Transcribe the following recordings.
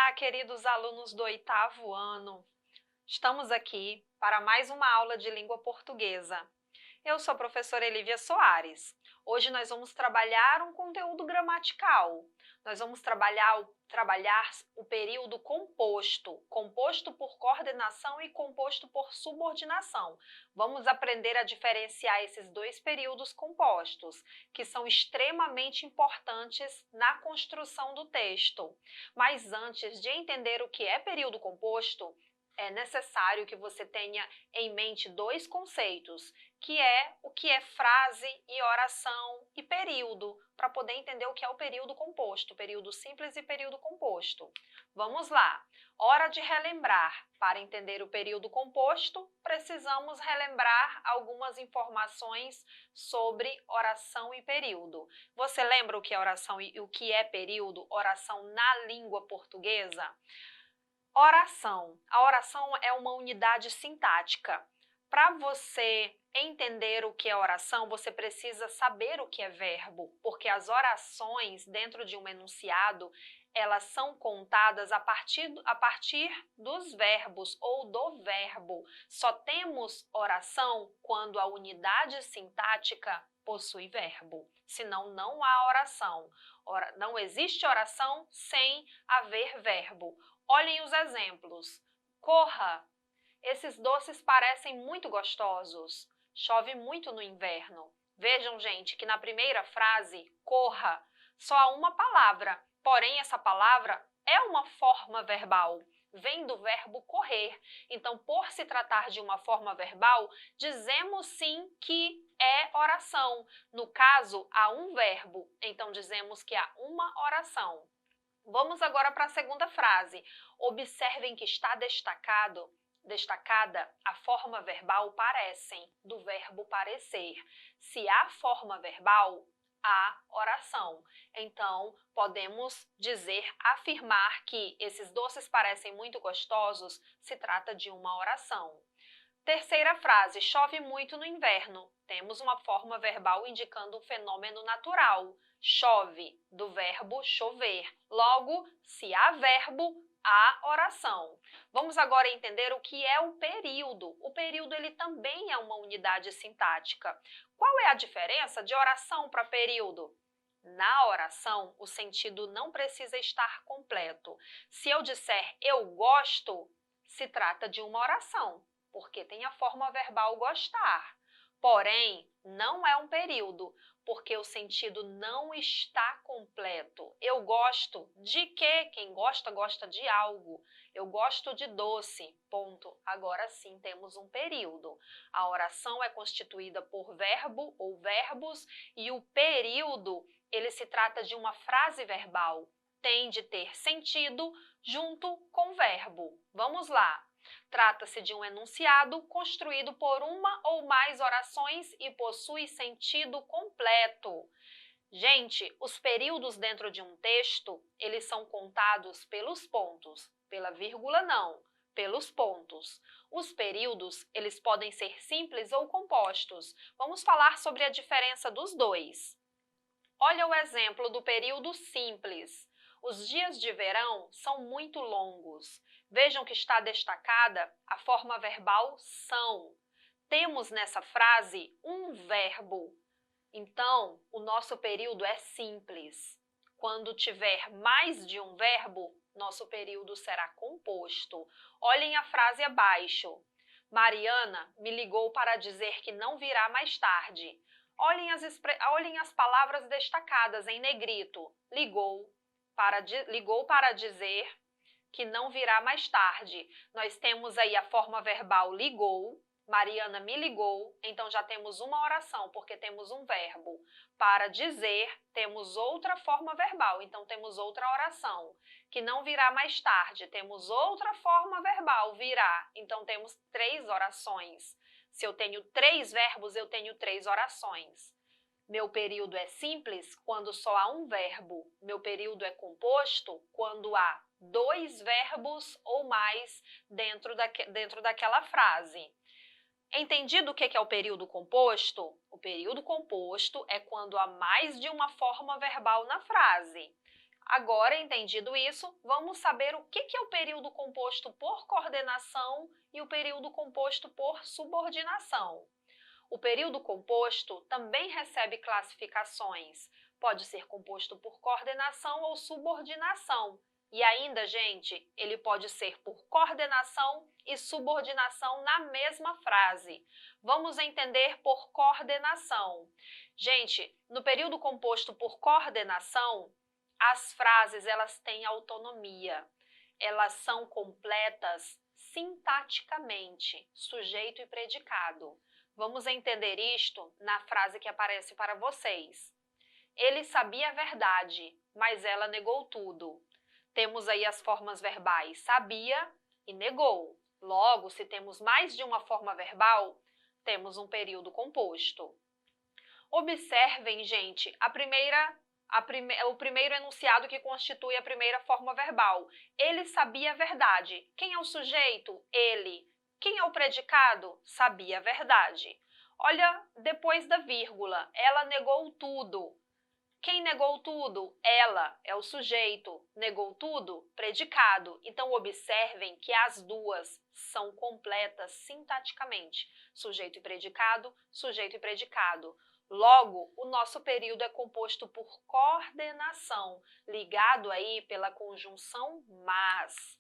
Olá, queridos alunos do 8º ano. Estamos aqui para mais uma aula de língua portuguesa. Eu sou a professora Elívia Soares. Hoje nós vamos trabalhar um conteúdo gramatical. Nós vamos trabalhar o período composto, composto por coordenação e composto por subordinação. Vamos aprender a diferenciar esses dois períodos compostos, que são extremamente importantes na construção do texto. Mas antes de entender o que é período composto, é necessário que você tenha em mente dois conceitos, que é o que é frase e oração e período, para poder entender o que é o período composto, período simples e período composto. Vamos lá! Hora de relembrar. Para entender o período composto, precisamos relembrar algumas informações sobre oração e período. Você lembra o que é oração e o que é período, oração na língua portuguesa? Oração. A oração é uma unidade sintática. Para você entender o que é oração, você precisa saber o que é verbo, porque as orações dentro de um enunciado, elas são contadas a partir dos verbos ou do verbo. Só temos oração quando a unidade sintática possui verbo, senão não há oração. Não existe oração sem haver verbo. Olhem os exemplos. Corra. Esses doces parecem muito gostosos. Chove muito no inverno. Vejam, gente, que na primeira frase, corra, só há uma palavra. Porém, essa palavra é uma forma verbal. Vem do verbo correr. Então, por se tratar de uma forma verbal, dizemos sim que é oração. No caso, há um verbo. Então, dizemos que há uma oração. Vamos agora para a segunda frase. Observem que está destacada a forma verbal parecem, do verbo parecer. Se há forma verbal, há oração. Então, podemos afirmar que esses doces parecem muito gostosos, se trata de uma oração. Terceira frase, chove muito no inverno. Temos uma forma verbal indicando um fenômeno natural. Chove, do verbo chover. Logo, se há verbo, há oração. Vamos agora entender o que é o período. O período ele também é uma unidade sintática. Qual é a diferença de oração para período? Na oração, o sentido não precisa estar completo. Se eu disser eu gosto, se trata de uma oração, porque tem a forma verbal gostar. Porém, não é um período, porque o sentido não está completo. Eu gosto de quê? Quem gosta, gosta de algo. Eu gosto de doce, ponto. Agora sim temos um período. A oração é constituída por verbo ou verbos e o período, ele se trata de uma frase verbal. Tem de ter sentido junto com verbo. Vamos lá. Trata-se de um enunciado construído por uma ou mais orações e possui sentido completo. Gente, os períodos dentro de um texto, eles são contados pelos pontos. Pela vírgula não, pelos pontos. Os períodos, eles podem ser simples ou compostos. Vamos falar sobre a diferença dos dois. Olha o exemplo do período simples. Os dias de verão são muito longos. Vejam que está destacada a forma verbal são. Temos nessa frase um verbo. Então, o nosso período é simples. Quando tiver mais de um verbo, nosso período será composto. Olhem a frase abaixo. Mariana me ligou para dizer que não virá mais tarde. Olhem as palavras destacadas em negrito. Ligou para dizer que não virá mais tarde. Nós temos aí a forma verbal ligou, Mariana me ligou, então já temos uma oração, porque temos um verbo. Para dizer, temos outra forma verbal, então temos outra oração. Que não virá mais tarde, temos outra forma verbal, virá, então temos 3 orações. Se eu tenho 3 verbos, eu tenho 3 orações. Meu período é simples quando só há um verbo. Meu período é composto quando há 2 verbos ou mais dentro daquela frase. Entendido o que é o período composto? O período composto é quando há mais de uma forma verbal na frase. Agora, entendido isso, vamos saber o que é o período composto por coordenação e o período composto por subordinação. O período composto também recebe classificações. Pode ser composto por coordenação ou subordinação. E ainda, gente, ele pode ser por coordenação e subordinação na mesma frase. Vamos entender por coordenação. Gente, no período composto por coordenação, as frases elas têm autonomia. Elas são completas sintaticamente, sujeito e predicado. Vamos entender isto na frase que aparece para vocês. Ele sabia a verdade, mas ela negou tudo. Temos aí as formas verbais sabia e negou. Logo, se temos mais de uma forma verbal, temos um período composto. Observem, gente, o primeiro enunciado que constitui a primeira forma verbal. Ele sabia a verdade. Quem é o sujeito? Ele. Quem é o predicado? Sabia a verdade. Olha, depois da vírgula, ela negou tudo. Quem negou tudo? Ela é o sujeito. Negou tudo? Predicado. Então, observem que as duas são completas sintaticamente. Sujeito e predicado, sujeito e predicado. Logo, o nosso período é composto por coordenação, ligado aí pela conjunção mas.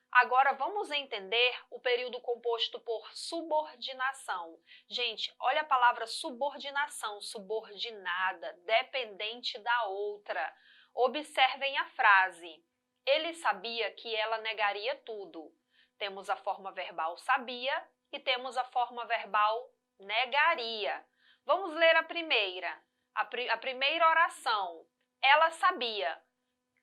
Agora, vamos entender o período composto por subordinação. Gente, olha a palavra subordinação, subordinada, dependente da outra. Observem a frase. Ele sabia que ela negaria tudo. Temos a forma verbal sabia e temos a forma verbal negaria. Vamos ler a primeira. A primeira oração. Ela sabia.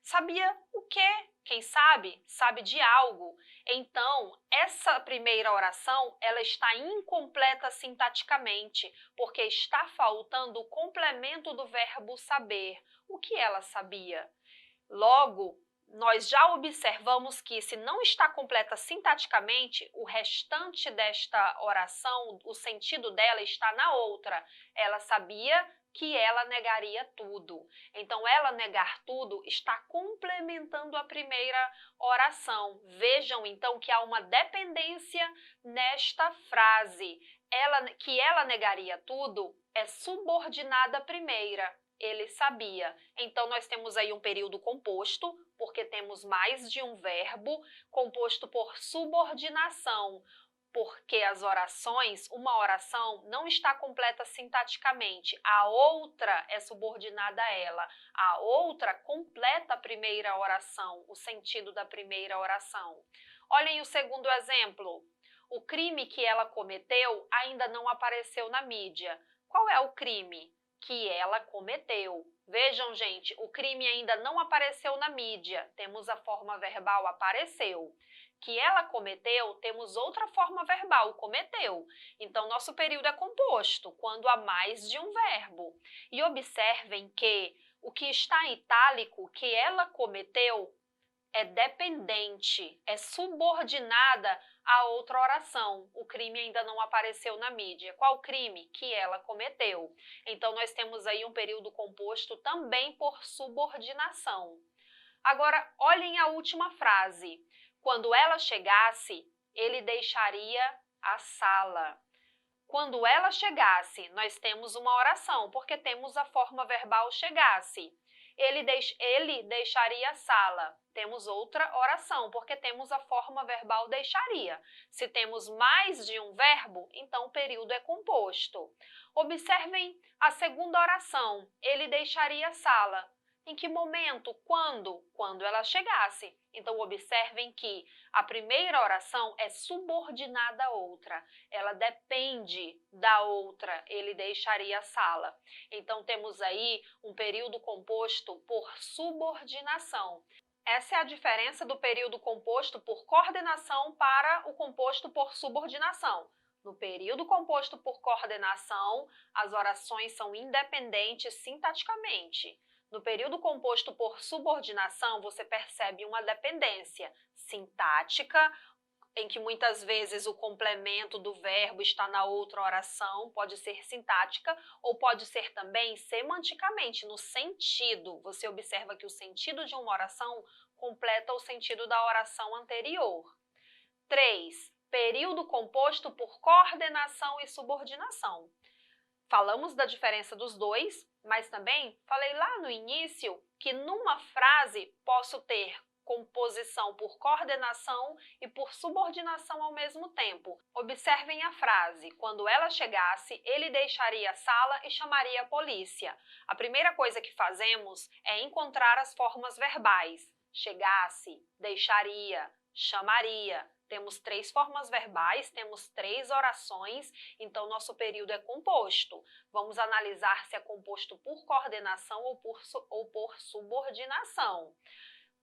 Sabia o quê? Quem sabe, sabe de algo. Então, essa primeira oração, ela está incompleta sintaticamente, porque está faltando o complemento do verbo saber. O que ela sabia? Logo, nós já observamos que se não está completa sintaticamente, o restante desta oração, o sentido dela está na outra. Ela sabia que ela negaria tudo. Então, ela negar tudo está complementando a primeira oração. Vejam, então, que há uma dependência nesta frase. Que ela negaria tudo é subordinada à primeira. Ele sabia. Então, nós temos aí um período composto, porque temos mais de um verbo, composto por subordinação, porque as orações, uma oração não está completa sintaticamente, a outra é subordinada a ela, a outra completa a primeira oração, o sentido da primeira oração. Olhem o segundo exemplo. O crime que ela cometeu ainda não apareceu na mídia. Qual é o crime que ela cometeu? Vejam, gente, o crime ainda não apareceu na mídia. Temos a forma verbal apareceu. Que ela cometeu, temos outra forma verbal, cometeu. Então, nosso período é composto quando há mais de um verbo. E observem que o que está em itálico, que ela cometeu, é dependente, é subordinada a outra oração. O crime ainda não apareceu na mídia. Qual crime? Que ela cometeu. Então, nós temos aí um período composto também por subordinação. Agora, olhem a última frase. Quando ela chegasse, ele deixaria a sala. Quando ela chegasse, nós temos uma oração, porque temos a forma verbal chegasse. Ele deixaria a sala. Temos outra oração, porque temos a forma verbal deixaria. Se temos mais de um verbo, então o período é composto. Observem a segunda oração. Ele deixaria a sala. Em que momento? Quando? Quando ela chegasse. Então, observem que a primeira oração é subordinada à outra. Ela depende da outra. Ele deixaria a sala. Então, temos aí um período composto por subordinação. Essa é a diferença do período composto por coordenação para o composto por subordinação. No período composto por coordenação, as orações são independentes sintaticamente. No período composto por subordinação, você percebe uma dependência sintática em que muitas vezes o complemento do verbo está na outra oração, pode ser sintática ou pode ser também semanticamente, no sentido. Você observa que o sentido de uma oração completa o sentido da oração anterior. 3. Período composto por coordenação e subordinação. Falamos da diferença dos dois, mas também falei lá no início que numa frase posso ter composição por coordenação e por subordinação ao mesmo tempo. Observem a frase: quando ela chegasse, ele deixaria a sala e chamaria a polícia. A primeira coisa que fazemos é encontrar as formas verbais: chegasse, deixaria, chamaria. Temos 3 formas verbais, temos 3 orações, então nosso período é composto. Vamos analisar se é composto por coordenação ou por subordinação.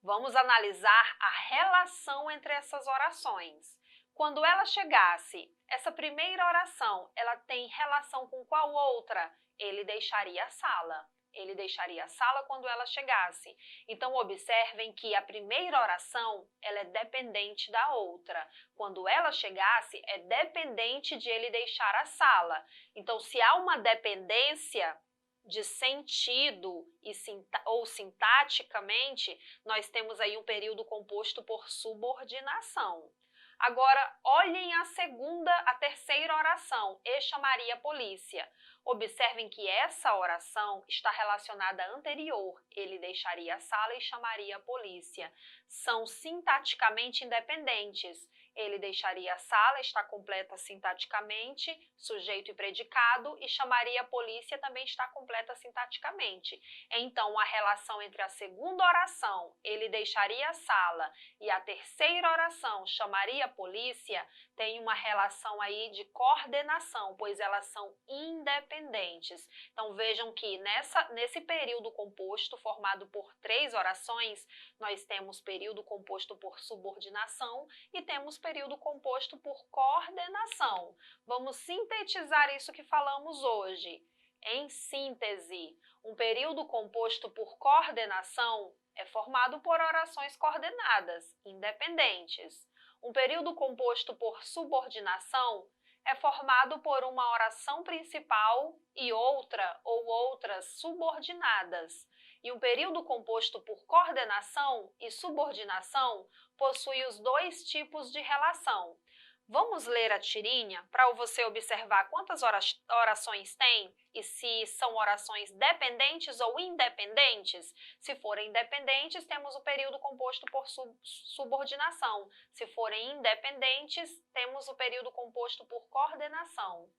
Vamos analisar a relação entre essas orações. Quando ela chegasse, essa primeira oração, ela tem relação com qual outra? Ele deixaria a sala. Ele deixaria a sala quando ela chegasse. Então, observem que a primeira oração ela é dependente da outra. Quando ela chegasse, é dependente de ele deixar a sala. Então, se há uma dependência de sentido ou sintaticamente, nós temos aí um período composto por subordinação. Agora, olhem a terceira oração, e chamaria a polícia. Observem que essa oração está relacionada à anterior, ele deixaria a sala e chamaria a polícia. São sintaticamente independentes. Ele deixaria a sala, está completa sintaticamente, sujeito e predicado, e chamaria a polícia também está completa sintaticamente. Então, a relação entre a segunda oração, ele deixaria a sala, e a terceira oração, chamaria a polícia, tem uma relação aí de coordenação, pois elas são independentes. Então, vejam que nesse período composto, formado por 3 orações, nós temos período composto por subordinação e temos período composto por coordenação. Vamos sintetizar isso que falamos hoje. Em síntese, um período composto por coordenação é formado por orações coordenadas, independentes. Um período composto por subordinação é formado por uma oração principal e outra ou outras subordinadas. E um período composto por coordenação e subordinação possui os 2 tipos de relação. Vamos ler a tirinha para você observar quantas orações tem e se são orações dependentes ou independentes. Se forem dependentes, temos o período composto por subordinação. Se forem independentes, temos o período composto por coordenação.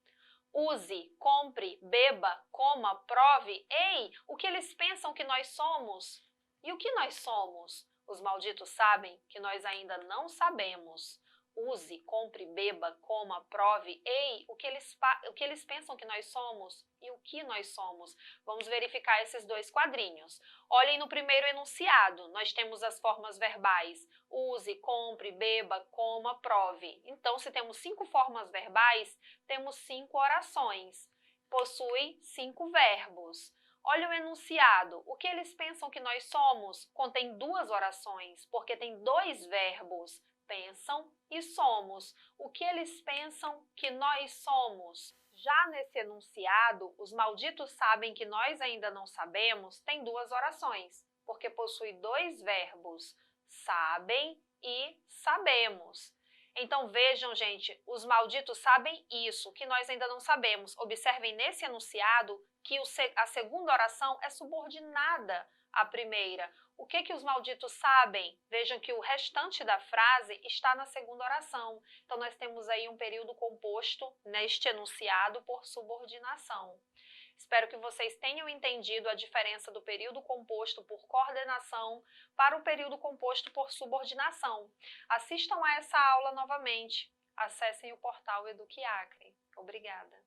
Use, compre, beba, coma, prove. Ei, o que eles pensam que nós somos? E o que nós somos? Os malditos sabem que nós ainda não sabemos. Use, compre, beba, coma, prove. Ei, o que eles pensam que nós somos e o que nós somos? Vamos verificar esses 2 quadrinhos. Olhem no primeiro enunciado, nós temos as formas verbais. Use, compre, beba, coma, prove. Então, se temos 5 formas verbais, temos 5 orações. Possui 5 verbos. Olha o enunciado. O que eles pensam que nós somos contém 2 orações, porque tem 2 verbos. Pensam e somos. O que eles pensam que nós somos? Já nesse enunciado, os malditos sabem que nós ainda não sabemos, tem 2 orações, porque possui 2 verbos, sabem e sabemos. Então vejam, gente, os malditos sabem isso, que nós ainda não sabemos. Observem nesse enunciado que a segunda oração é subordinada à primeira. O que os malditos sabem? Vejam que o restante da frase está na segunda oração. Então, nós temos aí um período composto neste enunciado por subordinação. Espero que vocês tenham entendido a diferença do período composto por coordenação para o período composto por subordinação. Assistam a essa aula novamente. Acessem o portal Eduque Acre. Obrigada.